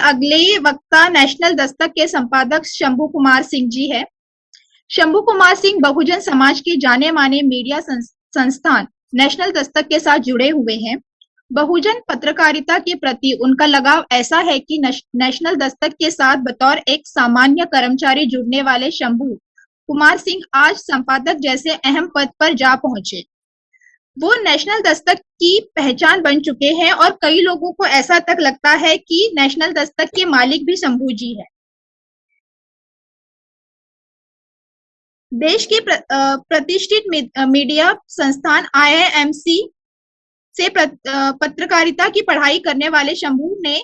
अगले वक्ता नेशनल दस्तक के संपादक शंभू कुमार सिंह जी है। शंभू कुमार सिंह बहुजन समाज के जाने माने मीडिया संस्थान नेशनल दस्तक के साथ जुड़े हुए हैं। बहुजन पत्रकारिता के प्रति उनका लगाव ऐसा है कि नेशनल दस्तक के साथ बतौर एक सामान्य कर्मचारी जुड़ने वाले शंभू कुमार सिंह आज संपादक जैसे अहम पद पर जा पहुंचे। वो नेशनल दस्तक की पहचान बन चुके हैं और कई लोगों को ऐसा तक लगता है कि नेशनल दस्तक के मालिक भी शंभू जी है। देश के प्रतिष्ठित मीडिया संस्थान आईआईएमसी से पत्रकारिता की पढ़ाई करने वाले शंभू ने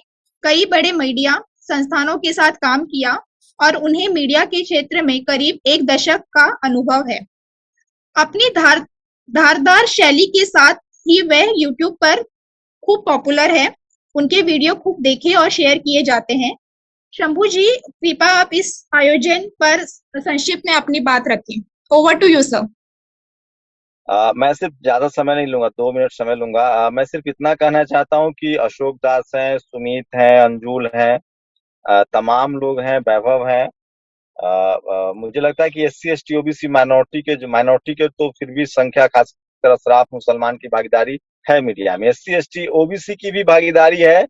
कई बड़े मीडिया संस्थानों के साथ काम किया और उन्हें मीडिया के क्षेत्र में करीब एक दशक का अनुभव है। अपनी धारदार शैली के साथ ही वह यूट्यूब पर खूब पॉपुलर है। उनके वीडियो खूब देखे और शेयर किए जाते हैं। शंभू जी, कृपया आप इस आयोजन पर संक्षिप्त में अपनी बात रखें। Over to you sir. मैं सिर्फ ज्यादा समय नहीं लूंगा, 2 मिनट समय लूंगा। मैं सिर्फ इतना कहना चाहता हूँ कि अशोक दास हैं, सुमीत हैं, अंजुल हैं, तमाम लोग हैं, वैभव हैं। मुझे लगता है कि एससी एसटी ओबीसी माइनॉरिटी के तो फिर भी संख्या, खासकर अशराफ मुसलमान की भागीदारी है मीडिया में। एससी एसटी ओबीसी की भी भागीदारी है,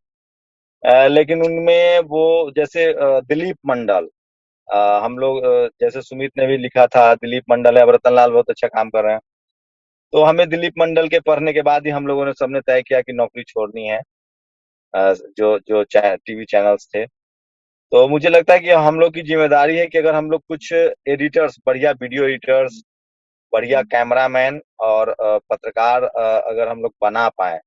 लेकिन उनमें वो जैसे दिलीप मंडल, हम लोग जैसे सुमित ने भी लिखा था, दिलीप मंडल है, अब रतन लाल बहुत अच्छा काम कर रहे हैं। तो हमें दिलीप मंडल के पढ़ने के बाद ही हम लोगों ने सबने तय किया कि नौकरी छोड़नी है। जो जो टीवी चैनल्स थे, तो मुझे लगता है कि हम लोग की जिम्मेदारी है कि अगर हम लोग कुछ एडिटर्स, बढ़िया वीडियो एडिटर्स, बढ़िया कैमरामैन और पत्रकार अगर हम लोग बना पाए,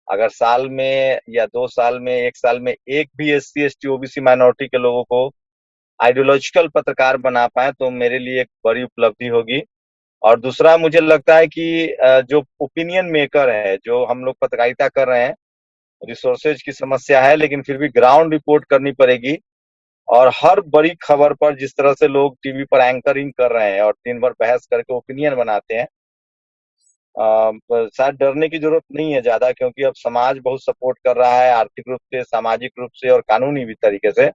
अगर साल में या 2 साल में, 1 साल में एक भी एससी एसटी ओबीसी माइनॉरिटी के लोगों को आइडियोलॉजिकल पत्रकार बना पाए, तो मेरे लिए एक बड़ी उपलब्धि होगी। और दूसरा, मुझे लगता है कि जो ओपिनियन मेकर है, जो हम लोग पत्रकारिता कर रहे हैं, रिसोर्सेज की समस्या है, लेकिन फिर भी ग्राउंड रिपोर्ट करनी पड़ेगी। और हर बड़ी खबर पर जिस तरह से लोग टीवी पर एंकरिंग कर रहे हैं और दिन भर बहस करके ओपिनियन बनाते हैं, शायद डरने की जरूरत नहीं है ज्यादा, क्योंकि अब समाज बहुत सपोर्ट कर रहा है, आर्थिक रूप से, सामाजिक रूप से और कानूनी भी तरीके से।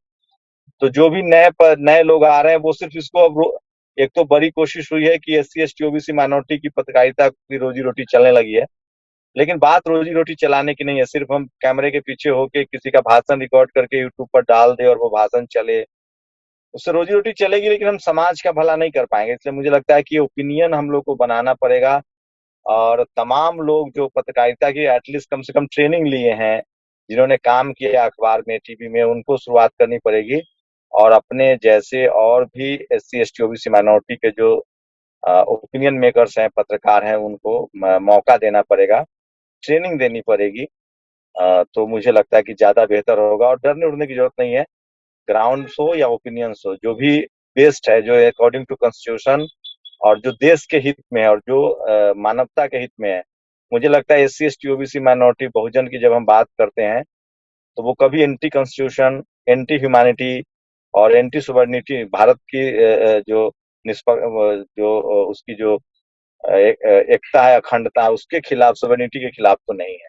तो जो भी नए लोग आ रहे हैं, वो सिर्फ इसको अब एक तो बड़ी कोशिश हुई है कि एससी एसटी ओबीसी माइनॉरिटी की पत्रकारिता की रोजी रोटी चलने लगी है, लेकिन बात रोजी रोटी चलाने की नहीं है। सिर्फ हम कैमरे के पीछे होके किसी का भाषण रिकॉर्ड करके यूट्यूब पर डाल दे और वो भाषण चले, उससे रोजी रोटी चलेगी, लेकिन हम समाज का भला नहीं कर पाएंगे। इसलिए मुझे लगता है कि ओपिनियन हम लोग को बनाना पड़ेगा, और तमाम लोग जो पत्रकारिता की एटलीस्ट कम से कम ट्रेनिंग लिए हैं, जिन्होंने काम किया अखबार में, टीवी में, उनको शुरुआत करनी पड़ेगी। और अपने जैसे और भी एससी एसटी ओबीसी माइनॉरिटी के जो ओपिनियन मेकर्स हैं, पत्रकार हैं, उनको मौका देना पड़ेगा, ट्रेनिंग देनी पड़ेगी। तो मुझे लगता है कि ज्यादा बेहतर होगा, और डरने उड़ने की जरूरत नहीं है। ग्राउंड हो या ओपिनियंस हो, जो भी बेस्ट है, जो अकॉर्डिंग टू कॉन्स्टिट्यूशन और जो देश के हित में है और जो मानवता के हित में है, मुझे लगता है एससी एसटी ओबीसी माइनॉरिटी बहुजन की जब हम बात करते हैं, तो वो कभी एंटी कॉन्स्टिट्यूशन, एंटी ह्यूमैनिटी और एंटी सुवर्निटी, भारत की जो निष्पक्ष, जो उसकी जो एकता है, अखंडता है, उसके खिलाफ, सुवर्निटी के खिलाफ तो नहीं है।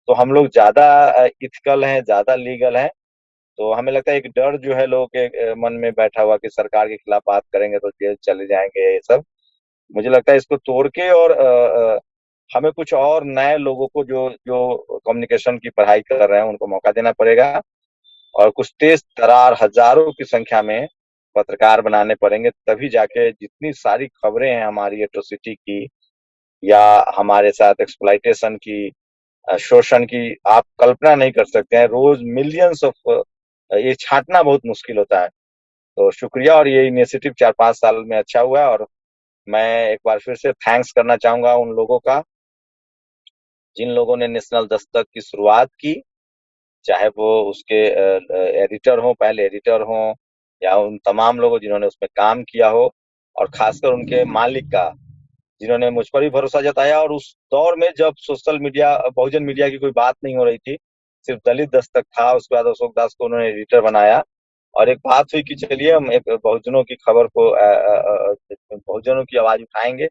तो हम लोग ज्यादा इथिकल हैं, ज्यादा लीगल हैं। तो हमें लगता है एक डर जो है लोगों के मन में बैठा हुआ कि सरकार के खिलाफ बात करेंगे तो जेल चले जाएंगे, ये सब, मुझे लगता है इसको तोड़ के, और हमें कुछ और नए लोगों को जो जो कम्युनिकेशन की पढ़ाई कर रहे हैं, उनको मौका देना पड़ेगा, और कुछ तेज तरार हजारों की संख्या में पत्रकार बनाने पड़ेंगे। तभी जाके जितनी सारी खबरें हैं हमारी एट्रोसिटी की या हमारे साथ एक्सप्लॉइटेशन की, शोषण की, आप कल्पना नहीं कर सकते हैं। रोज मिलियंस ऑफ, ये छांटना बहुत मुश्किल होता है। तो शुक्रिया, और ये इनिशिएटिव 4-5 साल में अच्छा हुआ है। और मैं एक बार फिर से थैंक्स करना चाहूंगा उन लोगों का, जिन लोगों ने नेशनल दस्तक की शुरुआत की, चाहे वो उसके एडिटर हो, पहले एडिटर हो, या उन तमाम लोगों जिन्होंने उसमें काम किया हो, और खासकर उनके मालिक का, जिन्होंने मुझ पर भी भरोसा जताया। और उस दौर में जब सोशल मीडिया, बहुजन मीडिया की कोई बात नहीं हो रही थी, सिर्फ दलित दस्तक था, उसके बाद अशोक दास को उन्होंने एडिटर बनाया, और एक बात हुई कि चलिए हम एक बहुजनों की खबर को, बहुजनों की आवाज उठाएंगे।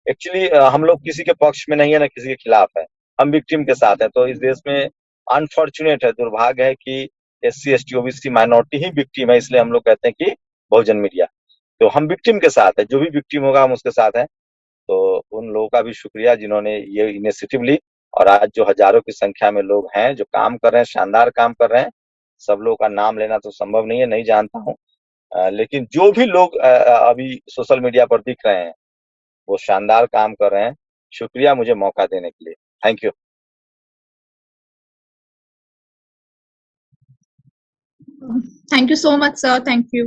एक्चुअली हम लोग किसी के पक्ष में नहीं है, ना किसी के खिलाफ है, हम विक्टिम के साथ हैं। तो इस देश में अनफॉर्चुनेट है, दुर्भाग्य है कि SC ST OBC माइनॉरिटी ही विक्टिम है, इसलिए हम लोग कहते हैं कि बहुजन मीडिया। तो हम विक्टिम के साथ है, जो भी विक्टिम होगा हम उसके साथ हैं। तो उन लोगों का भी शुक्रिया जिन्होंने ये इनिशिएटिव ली, और आज जो हजारों की संख्या में लोग हैं जो काम कर रहे हैं, शानदार काम कर रहे हैं। सब लोगों का नाम लेना तो संभव नहीं है, नहीं जानता हूँ, लेकिन जो भी लोग अभी सोशल मीडिया पर दिख रहे हैं वो शानदार काम कर रहे हैं। शुक्रिया मुझे मौका देने के लिए। Thank you. Thank you so much, sir. Thank you.